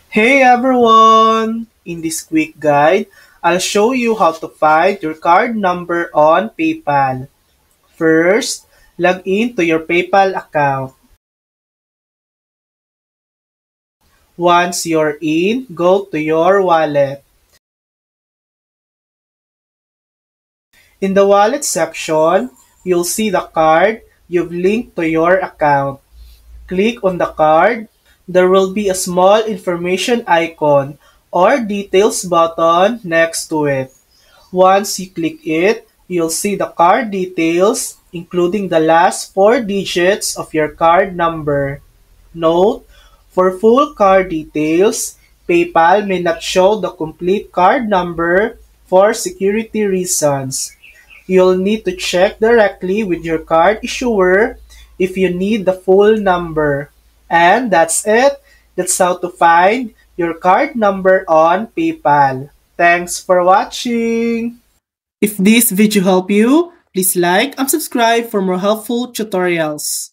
Hey everyone! In this quick guide, I'll show you how to find your card number on PayPal. First, log in to your PayPal account. Once you're in, go to your wallet. In the wallet section, you'll see the card you've linked to your account. Click on the card. There will be a small information icon or details button next to it. Once you click it, you'll see the card details, including the last four digits of your card number. Note, for full card details, PayPal may not show the complete card number for security reasons. You'll need to check directly with your card issuer if you need the full number. And that's it. That's how to find your card number on PayPal. Thanks for watching! If this video helped you, please like and subscribe for more helpful tutorials.